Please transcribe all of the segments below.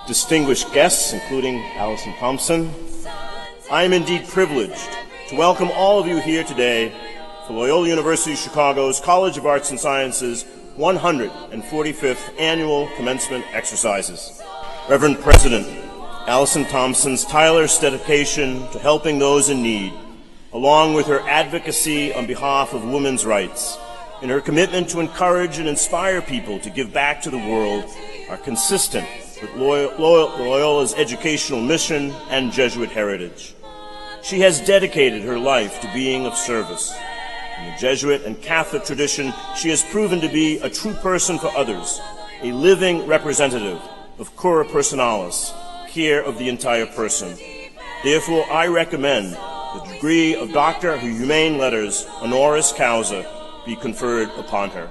distinguished guests, including Alison Thompson, I am indeed privileged to welcome all of you here today for Loyola University Chicago's College of Arts and Sciences 145th Annual Commencement Exercises. Reverend President Alison Thompson's tireless dedication to helping those in need, along with her advocacy on behalf of women's rights, and her commitment to encourage and inspire people to give back to the world are consistent with Loyola's educational mission and Jesuit heritage. She has dedicated her life to being of service. In the Jesuit and Catholic tradition, she has proven to be a true person for others, a living representative of cura personalis, care of the entire person. Therefore, I recommend the degree of Doctor of Humane Letters, honoris causa, be conferred upon her.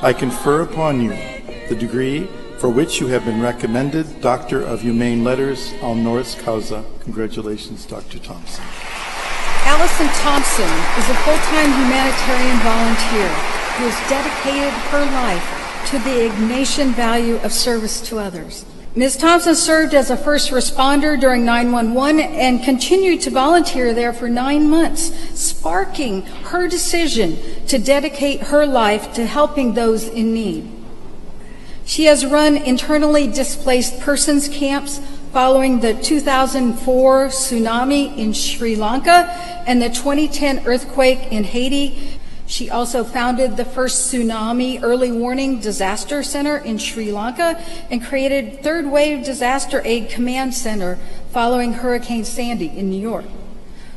I confer upon you the degree for which you have been recommended, Doctor of Humane Letters, honoris causa. Congratulations, Dr. Thompson. Alison Thompson is a full-time humanitarian volunteer who has dedicated her life to the Ignatian value of service to others. Ms. Thompson served as a first responder during 911 and continued to volunteer there for 9 months, sparking her decision to dedicate her life to helping those in need. She has run internally displaced persons camps following the 2004 tsunami in Sri Lanka and the 2010 earthquake in Haiti. She also founded the first Tsunami Early Warning Disaster Center in Sri Lanka and created Third Wave Disaster Aid Command Center following Hurricane Sandy in New York.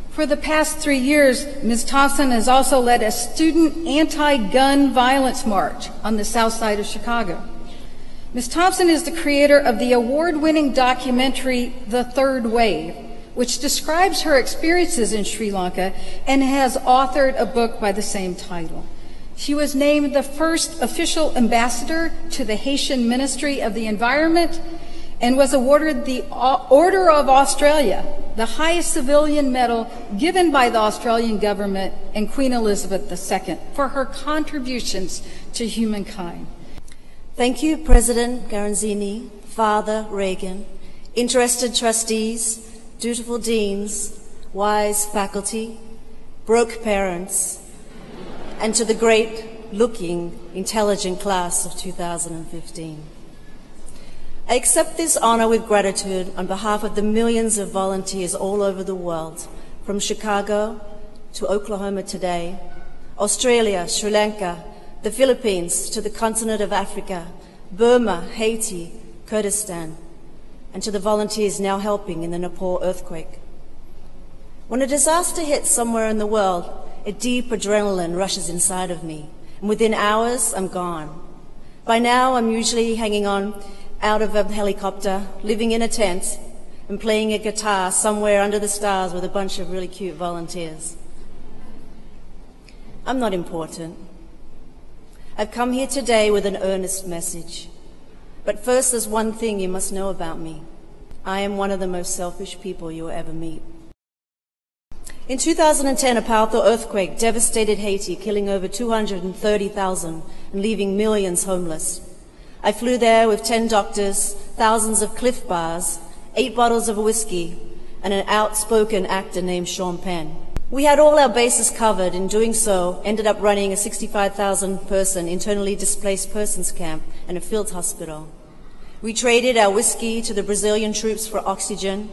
For the past 3 years, Ms. Thompson has also led a student anti-gun violence march on the south side of Chicago. Ms. Thompson is the creator of the award-winning documentary, The Third Wave, which describes her experiences in Sri Lanka and has authored a book by the same title. She was named the first official ambassador to the Haitian Ministry of the Environment and was awarded the Order of Australia, the highest civilian medal given by the Australian government and Queen Elizabeth II for her contributions to humankind. Thank you, President Garanzini, Father Reagan, interested trustees, dutiful deans, wise faculty, broke parents, and to the great-looking, intelligent class of 2015. I accept this honor with gratitude on behalf of the millions of volunteers all over the world, from Chicago to Oklahoma today, Australia, Sri Lanka, the Philippines, to the continent of Africa, Burma, Haiti, Kurdistan, and to the volunteers now helping in the Nepal earthquake. When a disaster hits somewhere in the world, a deep adrenaline rushes inside of me, and within hours, I'm gone. By now, I'm usually hanging on out of a helicopter, living in a tent, and playing a guitar somewhere under the stars with a bunch of really cute volunteers. I'm not important. I've come here today with an earnest message. But first, there's one thing you must know about me. I am one of the most selfish people you'll ever meet. In 2010, a powerful earthquake devastated Haiti, killing over 230,000 and leaving millions homeless. I flew there with 10 doctors, thousands of Cliff Bars, 8 bottles of whiskey, and an outspoken actor named Sean Penn. We had all our bases covered. In doing so, ended up running a 65,000-person internally displaced persons camp and a field hospital. We traded our whiskey to the Brazilian troops for oxygen,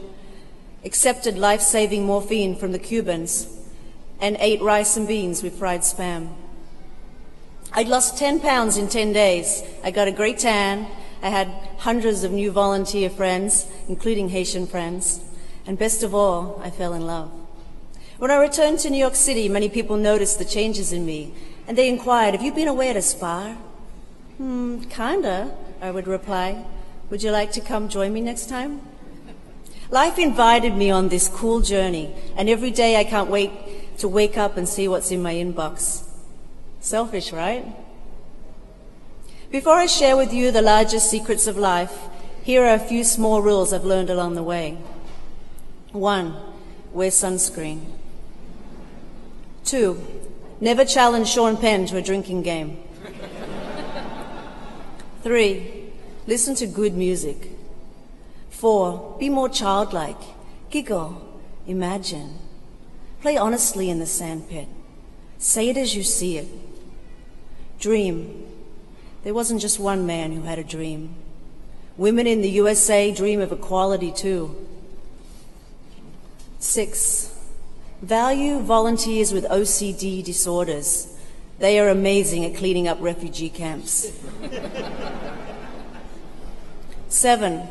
accepted life-saving morphine from the Cubans, and ate rice and beans with fried Spam. I'd lost 10 pounds in 10 days. I got a great tan. I had hundreds of new volunteer friends, including Haitian friends. And best of all, I fell in love. When I returned to New York City, many people noticed the changes in me, and they inquired, "Have you been away at a spa?" Kinda, I would reply. "Would you like to come join me next time?" Life invited me on this cool journey, and every day I can't wait to wake up and see what's in my inbox. Selfish, right? Before I share with you the largest secrets of life, here are a few small rules I've learned along the way. 1, wear sunscreen. 2, never challenge Sean Penn to a drinking game. 3, listen to good music. 4, be more childlike. Giggle, imagine. Play honestly in the sandpit. Say it as you see it. Dream. There wasn't just one man who had a dream. Women in the USA dream of equality too. 6, value volunteers with OCD disorders. They are amazing at cleaning up refugee camps. 7,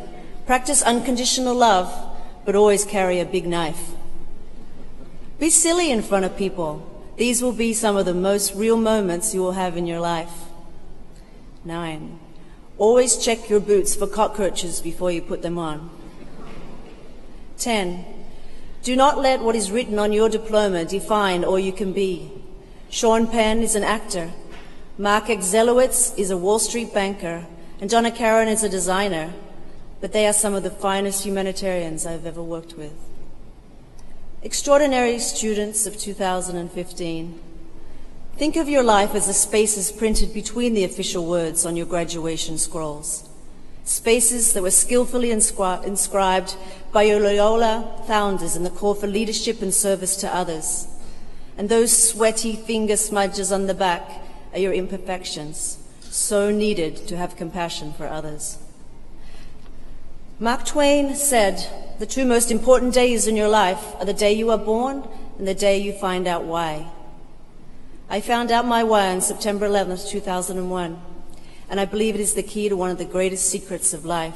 practice unconditional love, but always carry a big knife. Be silly in front of people. These will be some of the most real moments you will have in your life. 9, always check your boots for cockroaches before you put them on. 10, do not let what is written on your diploma define all you can be. Sean Penn is an actor. Mark Exelowitz is a Wall Street banker. And Donna Karan is a designer. But they are some of the finest humanitarians I've ever worked with. Extraordinary students of 2015, think of your life as the spaces printed between the official words on your graduation scrolls. Spaces that were skillfully inscribed by your Loyola founders in the call for leadership and service to others. And those sweaty finger smudges on the back are your imperfections, so needed to have compassion for others. Mark Twain said, the 2 most important days in your life are the day you are born and the day you find out why. I found out my why on September 11th, 2001, and I believe it is the key to one of the greatest secrets of life.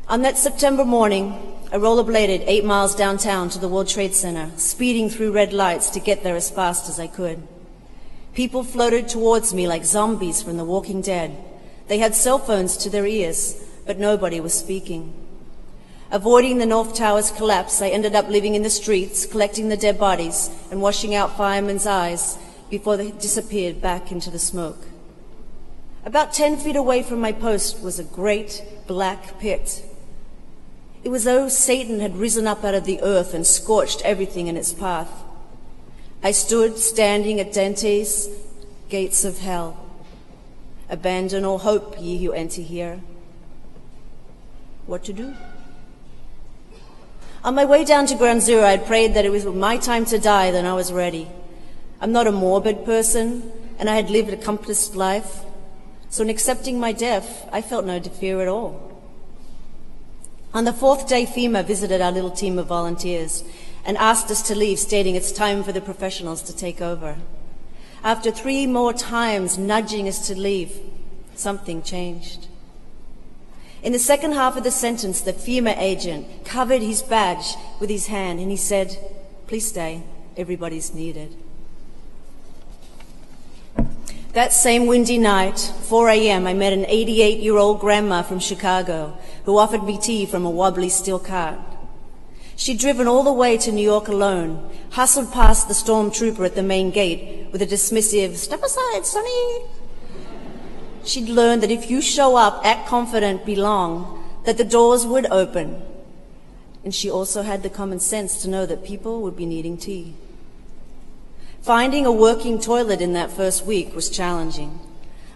On that September morning, I rollerbladed 8 miles downtown to the World Trade Center, speeding through red lights to get there as fast as I could. People floated towards me like zombies from The Walking Dead. They had cell phones to their ears, but nobody was speaking. Avoiding the North Tower's collapse, I ended up living in the streets, collecting the dead bodies and washing out firemen's eyes before they disappeared back into the smoke. About 10 feet away from my post was a great black pit. It was as though Satan had risen up out of the earth and scorched everything in its path. I stood standing at Dante's gates of hell. Abandon all hope, ye who enter here. What to do? On my way down to Ground Zero, I had prayed that it was my time to die, then I was ready. I'm not a morbid person, and I had lived a accomplished life. So in accepting my death, I felt no fear at all. On the 4th day, FEMA visited our little team of volunteers and asked us to leave, stating it's time for the professionals to take over. After 3 more times nudging us to leave, something changed. In the second half of the sentence, the FEMA agent covered his badge with his hand and he said, "Please stay, everybody's needed." That same windy night, 4 a.m., I met an 88-year-old grandma from Chicago who offered me tea from a wobbly steel cart. She'd driven all the way to New York alone, hustled past the stormtrooper at the main gate with a dismissive, "Step aside, sonny." She'd learned that if you show up, act confident, belong, that the doors would open. And she also had the common sense to know that people would be needing tea. Finding a working toilet in that first week was challenging.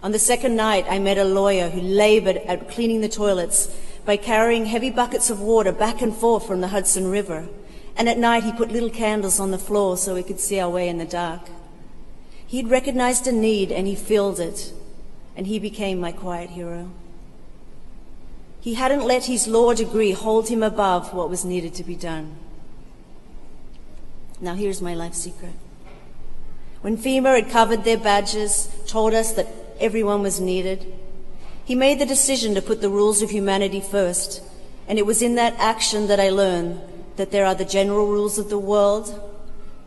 On the second night, I met a lawyer who labored at cleaning the toilets by carrying heavy buckets of water back and forth from the Hudson River. And at night, he put little candles on the floor so we could see our way in the dark. He'd recognized a need and he filled it, and he became my quiet hero. He hadn't let his law degree hold him above what was needed to be done. Now here's my life secret. When FEMA had covered their badges, told us that everyone was needed, he made the decision to put the rules of humanity first, and it was in that action that I learned that there are the general rules of the world,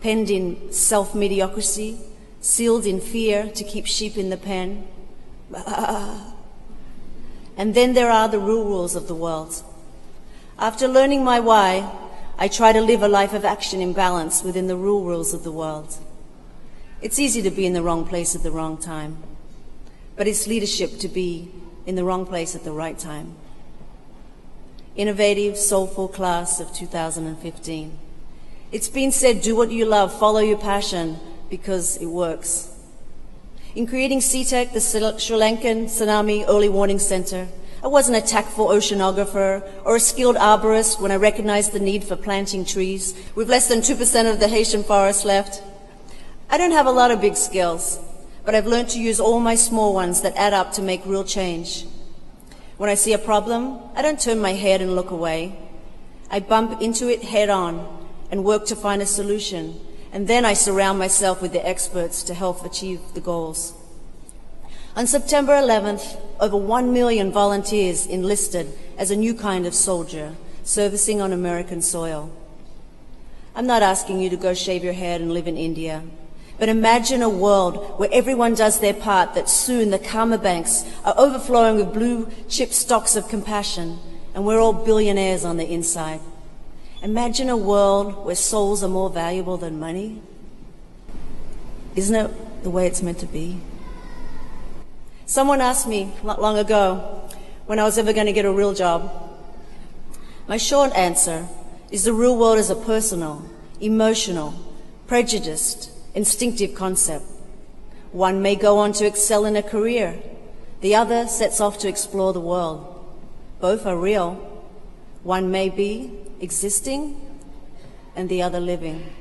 penned in self-mediocrity, sealed in fear to keep sheep in the pen. And then there are the real rules of the world. After learning my why, I try to live a life of action in balance within the real rules of the world. It's easy to be in the wrong place at the wrong time, but it's leadership to be in the wrong place at the right time. Innovative, soulful class of 2015. It's been said, do what you love, follow your passion, because it works. In creating CTEC, the Sri Lankan Tsunami Early Warning Center, I wasn't a tactful oceanographer or a skilled arborist when I recognized the need for planting trees with less than 2% of the Haitian forest left. I don't have a lot of big skills, but I've learned to use all my small ones that add up to make real change. When I see a problem, I don't turn my head and look away. I bump into it head on and work to find a solution, and then I surround myself with the experts to help achieve the goals. On September 11th, over 1 million volunteers enlisted as a new kind of soldier, servicing on American soil. I'm not asking you to go shave your head and live in India, but imagine a world where everyone does their part, that soon the karma banks are overflowing with blue chip stocks of compassion, and we're all billionaires on the inside. Imagine a world where souls are more valuable than money. Isn't it the way it's meant to be? Someone asked me not long ago when I was ever going to get a real job. My short answer is the real world is a personal, emotional, prejudiced, instinctive concept. One may go on to excel in a career. The other sets off to explore the world. Both are real. One may be existing and the other living.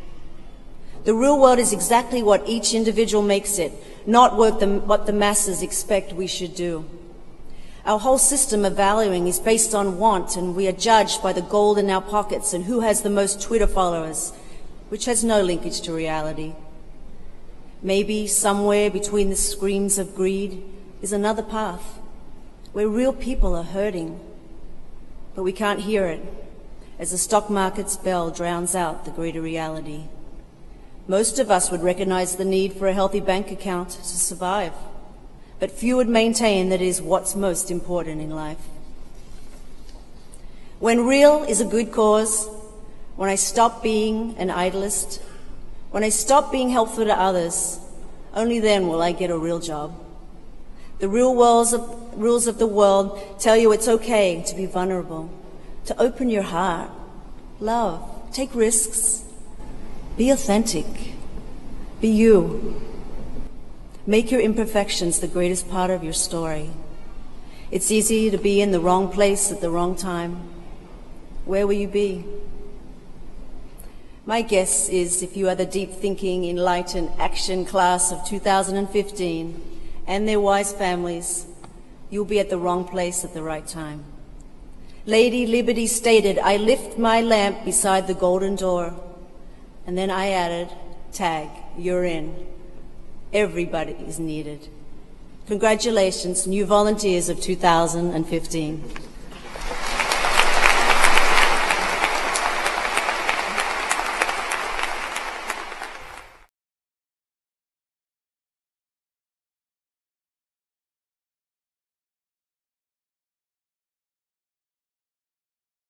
The real world is exactly what each individual makes it, not what the masses expect we should do. Our whole system of valuing is based on want, and we are judged by the gold in our pockets and who has the most Twitter followers, which has no linkage to reality. Maybe somewhere between the screams of greed is another path, where real people are hurting, but we can't hear it, as the stock market's bell drowns out the greater reality. Most of us would recognize the need for a healthy bank account to survive, but few would maintain that it is what's most important in life. When real is a good cause, when I stop being an idlist, when I stop being helpful to others, only then will I get a real job. The real rules of the world tell you it's okay to be vulnerable, to open your heart, love, take risks, be authentic, be you. Make your imperfections the greatest part of your story. It's easy to be in the wrong place at the wrong time. Where will you be? My guess is if you are the deep-thinking, enlightened action class of 2015 and their wise families, you'll be at the wrong place at the right time. Lady Liberty stated, "I lift my lamp beside the golden door." And then I added, tag, you're in. Everybody is needed. Congratulations, new volunteers of 2015.